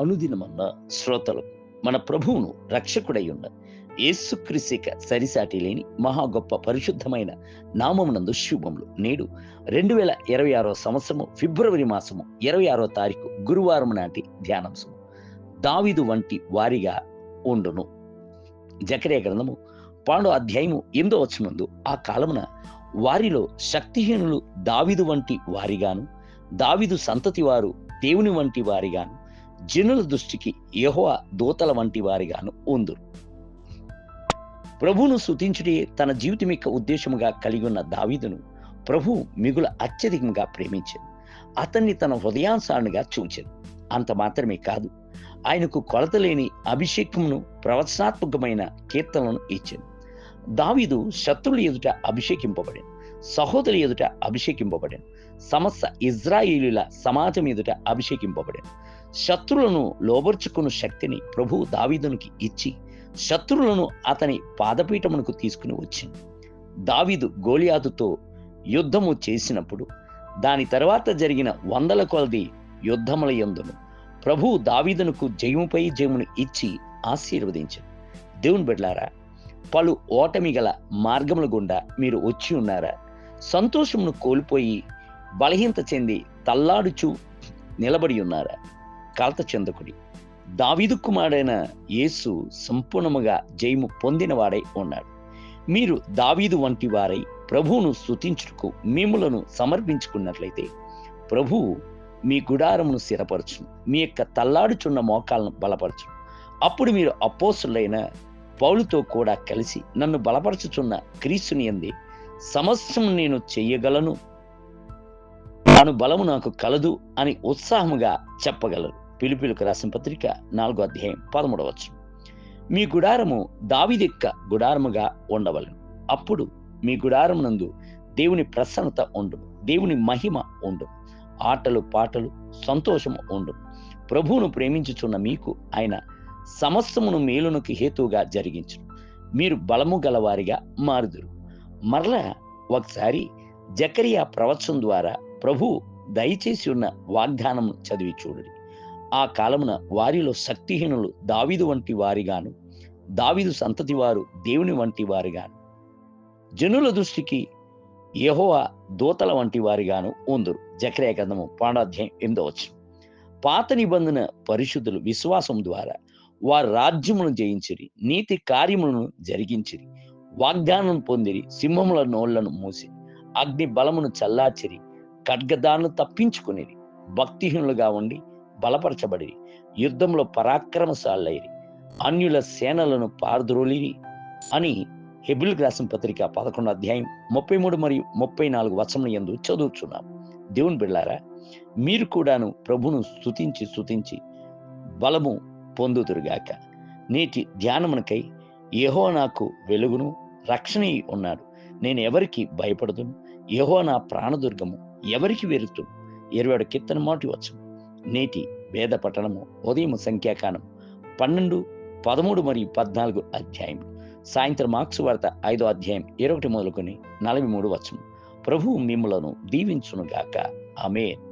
అనుదినమన్న శ్రోతలకు మన ప్రభువును రక్షకుడై ఉన్న యేసుక్రీస్తుక సరిసాటి లేని మహా గొప్ప పరిశుద్ధమైన నామమునందు శుభములు. నేడు 2026 సంవత్సరము ఫిబ్రవరి మాసము 26వ తారీఖు గురువారం నాటి ధ్యానాంశము దావీదు వంటి వారిగా ఉండును. జకర్యా గ్రంథము 12వ అధ్యాయము 8వ వచనమందు ఆ కాలమున వారిలో శక్తిహీనులు దావీదు వంటి వారిగాను, దావీదు సంతతి వారు దేవుని వంటి వారిగాను, జనుల దృష్టికి యెహోవా దూతల వంటి వారిగాను ఉందురు. ప్రభువును స్తుతించుటే తన జీవితం యొక్క ఉద్దేశముగా కలిగి ఉన్న దావీదును ప్రభు మిగుల అత్యధికంగా ప్రేమించాడు. అతన్ని తన హృదయానుసారునిగా చూచాడు. అంత మాత్రమే కాదు, ఆయనకు కొలత లేని అభిషేకమును, ప్రవచనాత్మకమైన కీర్తనలను ఇచ్చాడు. దావీదు శత్రువుల ఎదుట అభిషేకింపబడాడు, సహోదరుల ఎదుట అభిషేకింపబడాడు, సమస్త ఇజ్రాయేలీల సమాజం ఎదుట అభిషేకింపబడాడు. శత్రువులను లోబర్చుకున్న శక్తిని ప్రభు దావీదునికి ఇచ్చి శత్రువులను అతని పాదపీఠమునకు తీసుకుని వచ్చింది. దావీదు గోలియాతుతో యుద్ధము చేసినప్పుడు దాని తర్వాత జరిగిన వందల కొలది యుద్ధముల యందును ప్రభు దావీదునకు జయముపై జయమును ఇచ్చి ఆశీర్వదించాడు. దేవుని బిడ్డలారా, పలు ఓటమి గల మార్గముల గుండా మీరు వచ్చి ఉన్నారా? సంతోషమును కోల్పోయి బలహీనత చెంది తల్లాడుచు నిలబడి ఉన్నారా? కలత చెందకుడి. దావీదు కుమారుడైన యేసు సంపూర్ణముగా జయము పొందినవాడై ఉన్నాడు. మీరు దావీదు వంటి వారై ప్రభువును స్తుతించుటకు మిమ్ములను సమర్పించుకున్నట్లయితే ప్రభువు మీ గుడారమును స్థిరపరచును, మీ యొక్క తల్లాడుచున్న మోకాలను బలపరచును. అప్పుడు మీరు అపోస్తులైన పౌలుతో కూడా కలిసి నన్ను బలపరచుచున్న క్రీస్తుని యందే సమస్తము నేను చెయ్యగలను, అను బలము నాకు కలదు అని ఉత్సాహముగా చెప్పగలరు. ఫిలిప్పీయులకు రాసిన పత్రిక 4వ అధ్యాయం 13వ వచనం. మీ గుడారము దావీదు యొక్క గుడారముగా ఉండవలెను. అప్పుడు మీ గుడారమునందు దేవుని ప్రసన్నత ఉండును, దేవుని మహిమ ఉండును, ఆటలు పాటలు సంతోషము ఉండును. ప్రభువును ప్రేమించుచున్న మీకు ఆయన సమస్తమును మేలునకు హేతువుగా జరిగించును. మీరు బలము గలవారిగా మారుదురు. మరలా ఒకసారి జకర్యా ప్రవచనం ద్వారా ప్రభు దయచేసి ఉన్న వాగ్దానము చదివి చూడండి. ఆ కాలమున వారిలో శక్తిహీనులు దావీదు వంటి వారిగాను, దావీదు సంతతి వారు దేవుని వంటి వారిగాను, జనుల దృష్టికి యెహోవా దూతల వంటి వారిగాను ఉందురు. జకర్యా గ్రంథము 12వ అధ్యాయం 8వ వచనం. పాత నిబంధన పరిశుద్ధులు విశ్వాసం ద్వారా వారు రాజ్యమును జయించిరి, నీతి కార్యములను జరిగించిరి, వాగ్దానం పొందిరి, సింహముల నోళ్లను మూసిరి, అగ్ని బలమును చల్లార్చిరి, ఖడ్గదాలను తప్పించుకునిరి, భక్తిహీనులుగా ఉండి బలపరచబడిరి, యుద్ధంలో పరాక్రమశాలైరి, అన్యుల సేనలను పారద్రోలిరి అని హెబ్రీయులకు రాసిన పత్రిక 11వ అధ్యాయం 33 మరియు 34 వచనముల యందు చదువుచున్నాం. దేవుని బిడ్డలారా, మీరు కూడాను ప్రభును స్తుతించి బలము పొందుదురుగాక. నేటి ధ్యానమునకై యెహోవా నాకు వెలుగును రక్షణయై ఉన్నాడు, నేను ఎవరికి భయపడదును, యెహోవా నా ప్రాణదుర్గము, ఎవరికి వెరుతును. 27వ కీర్తన మొదటి వచనం. నేటి వేద పఠనము ఉదయం సంఖ్యాకాండం 12, 13 మరియు 14 అధ్యాయములు. సాయంత్రం మార్క్స్ వార్త 5వ అధ్యాయం 21 మొదలుకొని 43 వచనం. ప్రభువు మిమ్ములను దీవించునుగాక. ఆమేన్.